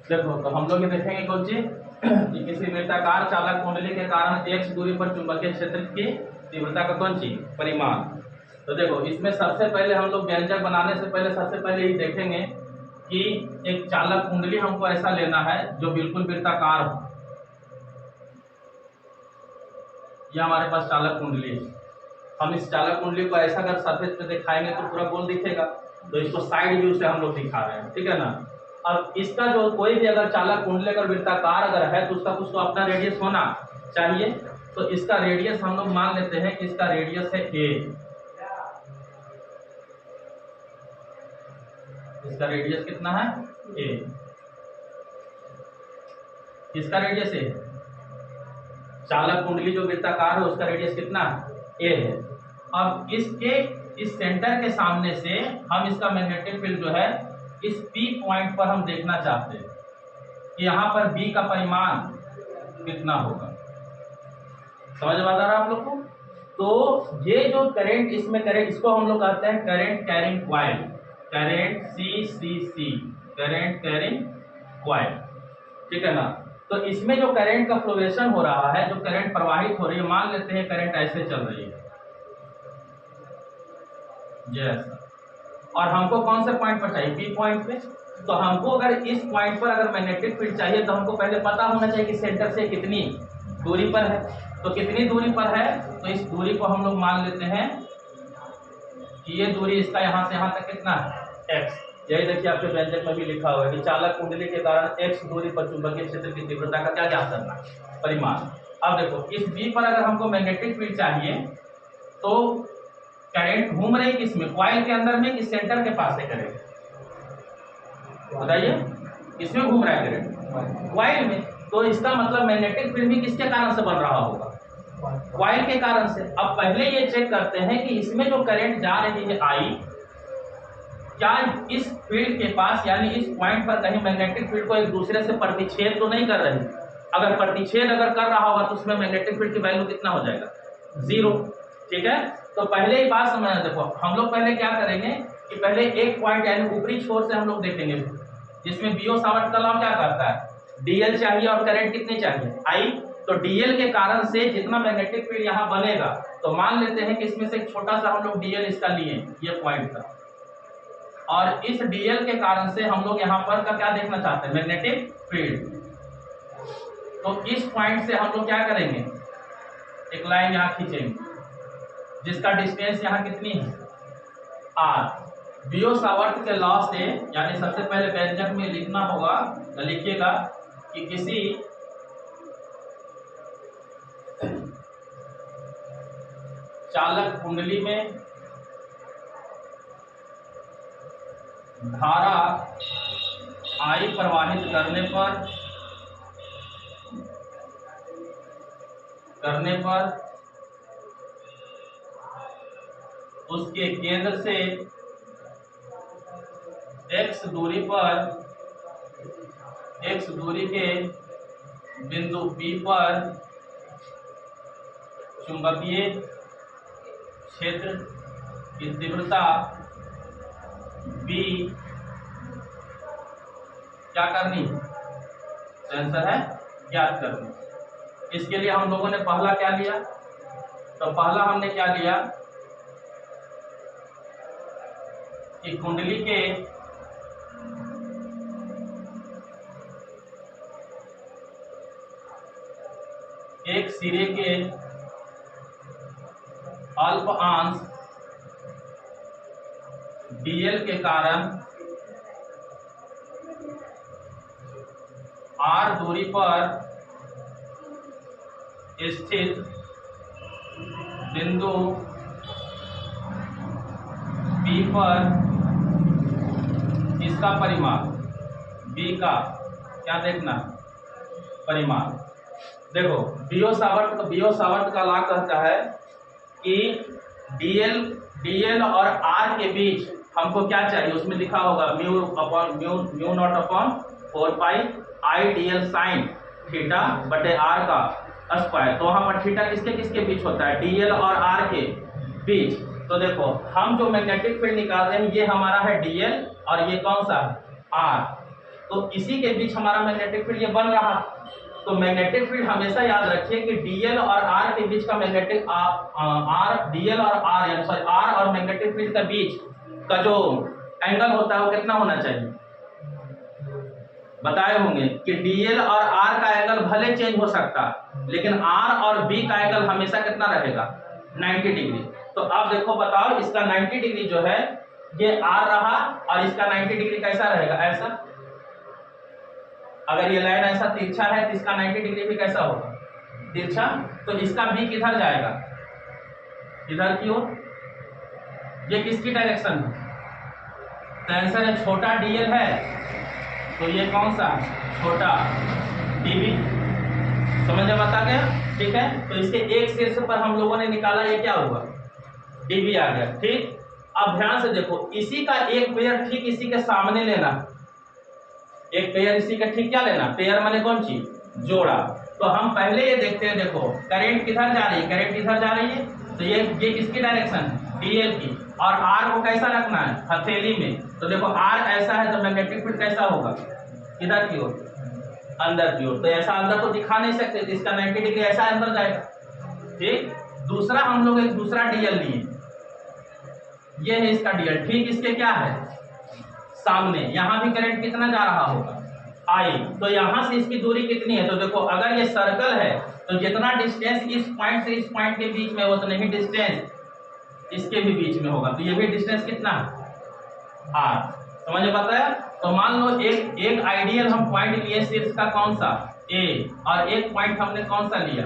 देखो तो हम लोग ये देखेंगे कौन चीज कि किसी वृत्ताकार चालक कुंडली के कारण x दूरी पर चुंबकीय क्षेत्र की तीव्रता का कौन चीज परिमाण। तो देखो इसमें सबसे पहले हम लोग व्यंजक बनाने से पहले सबसे पहले ये देखेंगे कि एक चालक कुंडली हमको ऐसा लेना है जो बिल्कुल वृत्ताकार हो। ये हमारे पास चालक कुंडली है। हम इस चालक कुंडली को ऐसा अगर सरफेस पे दिखाएंगे तो पूरा गोल दिखेगा, तो इसको साइड व्यू से हम लोग दिखा रहे हैं, ठीक है ना। अब इसका जो कोई भी अगर चालक कुंडली अगर वृत्ताकार अगर है तो उसका कुछ तो अपना रेडियस होना चाहिए। तो इसका रेडियस हम लोग मान लेते हैं कि इसका रेडियस है a। इसका रेडियस कितना है a। इसका रेडियस a है। चालक कुंडली जो वृत्ताकार है उसका रेडियस कितना a है। अब इसके इस सेंटर के सामने से हम इसका मैग्नेटिक फील्ड जो है इस P पॉइंट पर हम देखना चाहते हैं कि यहाँ पर B का परिमाण कितना होगा। समझ में आ रहा है आप लोग को। तो ये जो करंट इसमें करंट इसको हम लोग कहते हैं current carrying coil, current CCC, current carrying coil, ठीक है ना। तो इसमें जो करंट का फ्लोएशन हो रहा है, जो करंट प्रवाहित हो रही है, मान लेते हैं करंट ऐसे चल रही है जैसा, और हमको कौन से पॉइंट पर चाहिए बी पॉइंट पे। तो हमको अगर इस पॉइंट पर अगर मैग्नेटिक फील्ड चाहिए तो हमको पहले पता होना चाहिए कि सेंटर से कितनी दूरी पर है। तो कितनी दूरी पर है, तो इस दूरी को हम लोग मान लेते हैं कि ये दूरी इसका यहाँ से यहाँ तक कितना है x। यही देखिए आपके व्यंजक में भी लिखा हुआ है कि चालक कुंडली के कारण x दूरी पर चुंबकीय क्षेत्र की तीव्रता का क्या ज्ञात करना परिमाण। अब देखो इस B पर अगर हमको मैग्नेटिक फील्ड चाहिए तो करंट घूम रही किसमें, कॉइल के अंदर में कि सेंटर के पास से करंट, बताइए किसमें घूम रहा है करंट, कॉइल में। तो इसका मतलब मैग्नेटिक फील्ड भी किसके कारण से बन रहा होगा, कॉइल के कारण से। अब पहले ये चेक करते हैं कि इसमें जो करंट जा रही है I, क्या इस फील्ड के पास यानी इस पॉइंट पर कहीं मैग्नेटिक फील्ड को एक दूसरे से प्रतिच्छेद तो नहीं कर रही। अगर प्रतिच्छेद अगर कर रहा होगा तो उसमें मैग्नेटिक फील्ड की वैल्यू कितना हो जाएगा 0, ठीक है। तो पहले ही बात समझना, देखो हम लोग पहले क्या करेंगे कि पहले एक पॉइंट यानी ऊपरी छोर से हम लोग देखेंगे जिसमें बियो सावर्ट का लॉ क्या करता है, डीएल चाहिए और करंट कितनी चाहिए I। तो डीएल के कारण से जितना मैग्नेटिक फील्ड यहाँ बनेगा, तो मान लेते हैं कि इसमें से एक छोटा सा हम लोग डीएल इसका लिए ये पॉइंट का, और इस डीएल के कारण से हम लोग यहाँ पर का क्या देखना चाहते हैं मैग्नेटिक फील्ड। तो इस पॉइंट से हम लोग क्या करेंगे, एक लाइन यहाँ खींचेंगे जिसका डिस्टेंस यहाँ कितनी है r। बियो सावर्ट के लॉ से यानी सबसे पहले व्यंजक में लिखना होगा, लिखिएगा कि किसी चालक कुंडली में धारा I प्रवाहित करने पर उसके केंद्र से x दूरी के बिंदु P पर चुंबकीय क्षेत्र की तीव्रता B क्या करनी, आंसर है ज्ञात करनी। इसके लिए हम लोगों ने पहला क्या लिया, तो पहला हमने क्या लिया कि कुंडली के एक सिरे के अल्प अंश डीएल के कारण r दूरी पर स्थित बिंदु P पर इसका परिमाण B का क्या देखना परिमाण। देखो बियो सावर्ट का लॉ कहता है कि डीएल और r के बीच हमको क्या चाहिए, उसमें लिखा होगा म्यू नॉट अपॉन 4 पाई आई डीएल साइन थीटा बटे r का स्क्वायर। तो वहां पर थीटा किसके बीच होता है, डीएल और r के बीच। तो देखो हम जो मैग्नेटिक फील्ड निकाल रहे हैं ये हमारा है डीएल और ये कौन सा है r। तो इसी के बीच हमारा मैग्नेटिक फील्ड ये बन रहा। तो मैग्नेटिक फील्ड हमेशा याद रखिए कि डीएल और आर के बीच का मैग्नेटिक आर डीएल और आर यानी सॉरी आर और मैग्नेटिक फील्ड के बीच का जो एंगल होता है वो कितना होना चाहिए? बताए होंगे कि डीएल और आर का एंगल भले चेंज हो सकता है लेकिन आर और बी का एंगल हमेशा कितना रहेगा? 90 डिग्री। तो अब देखो बताओ इसका 90 डिग्री जो है ये आर रहा और इसका 90 डिग्री कैसा रहेगा? ऐसा। अगर ये लाइन ऐसा तिरछा है तो इसका 90 डिग्री भी कैसा होगा? तिरछा। तो इसका भी किधर जाएगा? इधर की ओर। ये किसकी डायरेक्शन है? तो आंसर है छोटा डीएल है तो ये कौन सा? छोटा डीबी। समझ में बता गया? ठीक है। तो इसके एक शीर्ष पर हम लोगों ने निकाला, ये क्या हुआ? डीबी आ गया। ठीक। अब ध्यान से देखो, इसी का एक पेयर ठीक इसी के सामने लेना। एक पेयर इसी का ठीक क्या लेना? पेयर माने कौन चीज? जोड़ा। तो हम पहले ये देखते हैं, देखो करंट किधर जा रही है? करंट किधर जा रही है? तो ये किसकी डायरेक्शन है? डीएल की। और आर को कैसा रखना है? हथेली में। तो देखो आर ऐसा है तो मैग्नेटिक फील्ड कैसा होगा? किधर की ओर? अंदर की ओर। तो ऐसा अंदर तो दिखा नहीं सकते, तो इसका 90 डिग्री ऐसा अंदर जाएगा। ठीक। दूसरा हम लोग एक दूसरा डीएल लिए, ये है इसका डीएल, ठीक इसके क्या है? सामने। यहां भी करंट कितना जा रहा होगा? आई। तो यहां से इसकी दूरी कितनी है? तो देखो अगर ये सर्कल है तो जितना डिस्टेंस इस पॉइंट से इस पॉइंट के बीच में उतना ही डिस्टेंस इसके भी बीच में होगा। तो ये भी डिस्टेंस कितना है? आर। समझ में बताया? तो मान लो एक आइडियल हम पॉइंट लिए शीर्ष का कौन सा? ए। और एक पॉइंट हमने कौन सा लिया?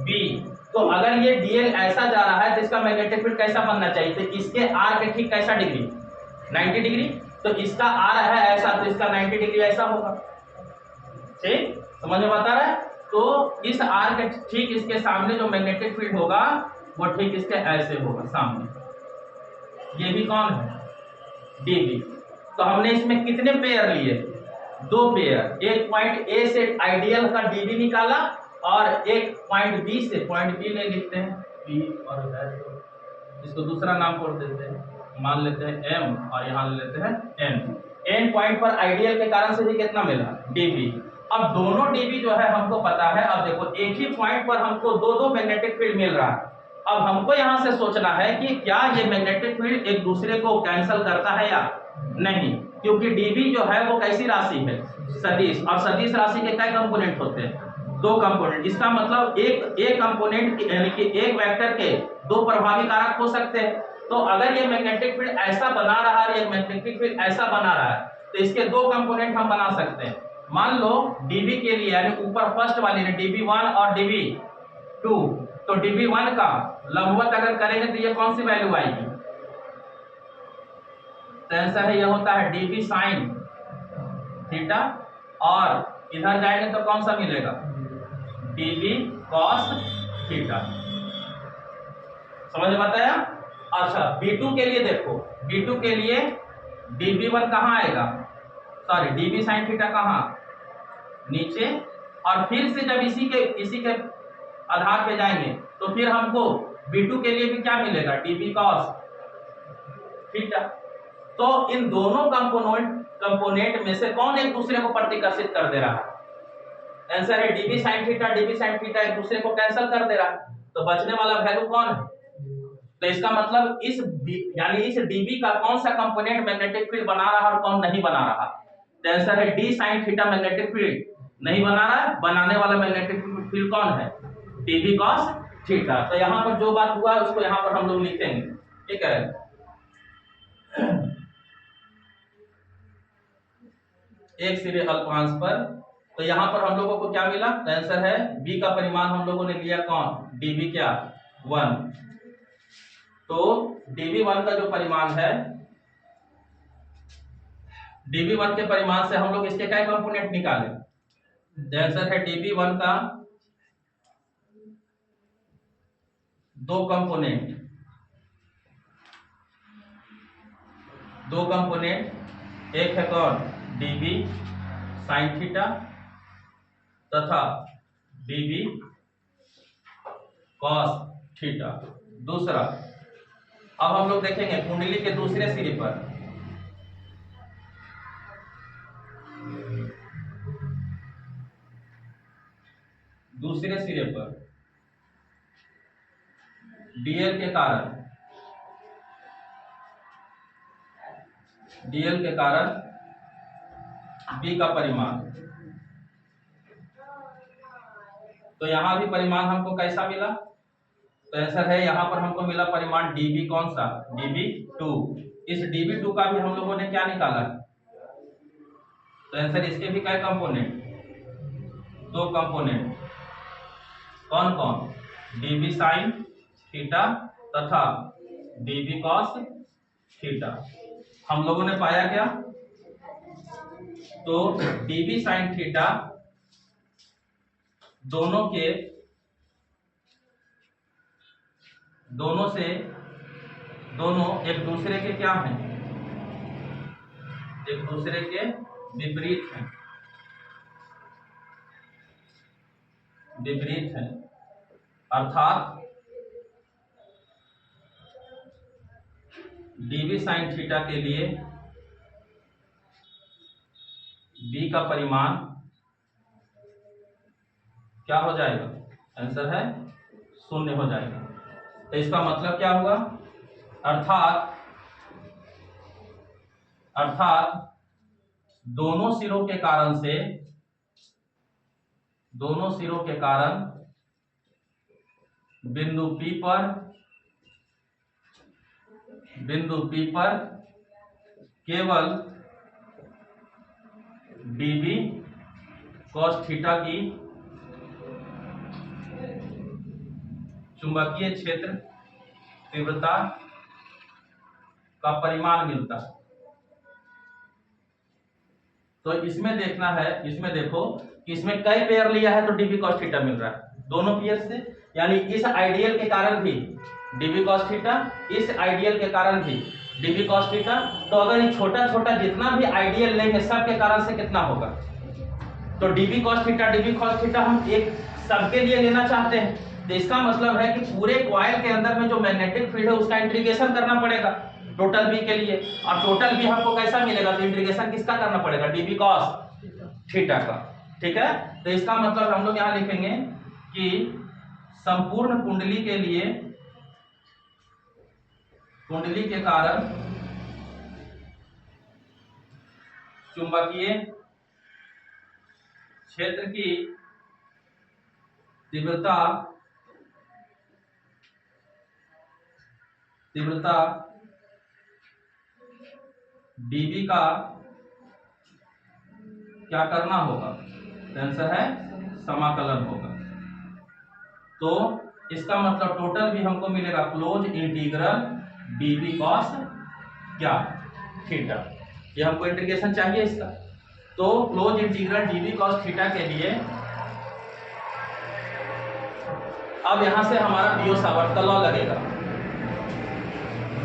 बी। तो अगर ये डीएल ऐसा जा रहा है तो इसका मैग्नेटिक फील्ड कैसा बनना चाहिए? तो इसके आर के ठीक कैसा डिग्री? 90 डिग्री। तो इसका आर है ऐसा तो इसका 90 डिग्री ऐसा होगा। ठीक। समझ में बता रहा है? तो इस आर के ठीक इसके सामने जो मैग्नेटिक फील्ड होगा वो ठीक इसके ऐसे होगा सामने। ये भी कौन है? डीबी। तो हमने इसमें कितने पेयर लिए? 2 पेयर। एक पॉइंट ए से आइडियल का डीबी निकाला और एक पॉइंट बी से, पॉइंट बी ले लिखते हैं बी और इसको दूसरा नाम छोड़ देते हैं, मान लेते हैं एम और यहाँ ले लेते हैं एन। एन पॉइंट पर आइडियल के कारण से भी कितना मिला? डीबी। अब दोनों डीबी जो है हमको पता है। अब देखो एक ही पॉइंट पर हमको दो मैग्नेटिक फील्ड मिल रहा है। अब हमको यहाँ से सोचना है कि क्या ये मैग्नेटिक फील्ड एक दूसरे को कैंसिल करता है या नहीं, क्योंकि डीबी जो है वो कैसी राशि है? सदिश। और सदिश राशि के क्या कंपोनेंट होते हैं? 2 कंपोनेंट। इसका मतलब एक कंपोनेंट यानी कि एक वेक्टर के 2 प्रभावी कारक हो सकते हैं। तो अगर ये मैग्नेटिक फील्ड ऐसा बना रहा है, ये मैग्नेटिक फील्ड ऐसा बना रहा है, तो इसके 2 कंपोनेंट हम बना सकते हैं। मान लो डीबी के लिए यानी ऊपर फर्स्ट वाली ने db1 और db2, तो db1 का लंबवत अगर करेंगे तो ये कौन सी वैल्यू आएगी? तो आंसर है ये होता है db sin थीटा। और इधर जाएंगे तो कौन सा मिलेगा? db cos theta. समझ में बताया? अच्छा b2 के लिए देखो, b2 के लिए db1 कहाँ आएगा? सॉरी db sin थीटा कहाँ? नीचे। और फिर से जब इसी के आधार पे जाएंगे तो फिर हमको b2 के लिए भी क्या मिलेगा? db cos theta. तो इन दोनों कंपोनेंट में से कौन एक दूसरे को प्रतिकर्षित कर दे रहा है? आंसर है db sin theta. db sin theta एक दूसरे को कैंसिल कर दे रहा है, तो बचने वाला वैल्यू कौन है? तो इसका मतलब यानी इस db का कौन सा कंपोनेंट मैग्नेटिक फील्ड बना रहा है और कौन नहीं बना रहा? तो आंसर है d sin theta magnetic field नहीं बना रहा है। बनाने वाला मैग्नेटिक फील्ड कौन है? db cos theta. तो यहाँ पर जो बात हुआ उसको यहाँ पर हम लोग लिखेंगे। ठीक है। एक सीधे अल्पांश पर, तो यहाँ पर हम लोगों को क्या मिला? आंसर है b का परिमाण हम लोगों ने लिया कौन? db क्या? 1। तो db1 का जो परिमाण है, db1 के परिमाण से हम लोग इसके क्या कंपोनेंट निकाले? आंसर है db1 का 2 कंपोनेंट, 2 कंपोनेंट। एक है कौन? db sin थीटा तथा db cos थीटा। दूसरा, अब हम लोग देखेंगे कुंडली के दूसरे सिरे पर दूसरे सिरे पर डीएल के कारण बी का परिमाण। तो यहां भी परिमाण हमको कैसा मिला? तो आंसर है यहां पर हमको मिला परिमाण dB, कौन सा? dB2। इस dB2 का भी हम लोगों ने क्या निकाला? तो आंसर इसके भी क्या कंपोनेंट? 2 कंपोनेंट। कौन कौन? dB sin थीटा तथा dB cos थीटा। हम लोगों ने पाया क्या? तो dB sin थीटा दोनों एक दूसरे के क्या हैं? एक दूसरे के विपरीत हैं। अर्थात dB sin थीटा के लिए b का परिमाण क्या हो जाएगा? आंसर है 0 हो जाएगा। तो इसका मतलब क्या हुआ? अर्थात दोनों सिरों के कारण बिंदु P पर केवल dB cos थीटा की चुंबकीय क्षेत्र तीव्रता का परिमाण मिलता है। तो इसमें देखना है, इसमें देखो कि इसमें कई पेयर लिया है तो dB cos थीटा मिल रहा है दोनों पेयर से, यानी इस आइडियल के कारण भी dB cos थीटा, इस आइडियल के कारण भी dB cos थीटा। तो अगर ये छोटा छोटा जितना भी आइडियल लेंगे सब के कारण से कितना होगा? तो dB cos थीटा हम एक सबके लिए लेना चाहते हैं। तो इसका मतलब है कि पूरे कॉइल के अंदर में जो मैग्नेटिक फील्ड है उसका इंटीग्रेशन करना पड़ेगा टोटल बी के लिए। और टोटल बी हमको कैसा मिलेगा? तो इंटीग्रेशन किसका करना पड़ेगा? dB cos थीटा का। ठीक है, तो इसका मतलब हम लोग यहां लिखेंगे कि संपूर्ण कुंडली के लिए कुंडली के कारण चुंबकीय क्षेत्र की तीव्रता dB का क्या करना होगा? आंसर है समाकलन होगा। तो इसका मतलब टोटल भी हमको मिलेगा क्लोज इंटीग्रल dB cos क्या थीटा। ये हमको इंटीग्रेशन चाहिए इसका। तो close integral dB cos theta के लिए अब यहां से हमारा बियो-सावर्त का लॉ लगेगा।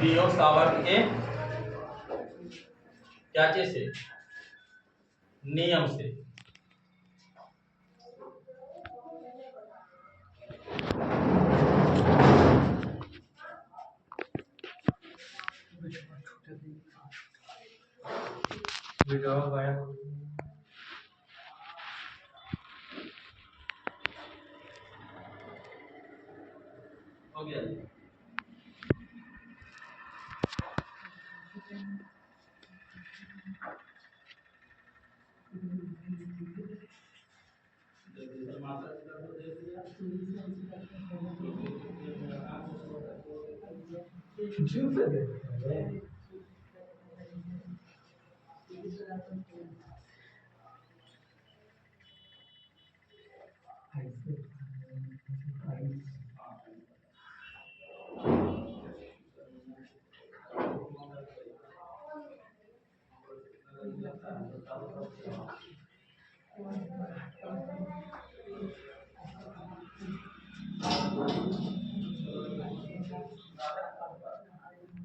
बियो-सावर्त के क्या चीज से? नियम से। हो गया।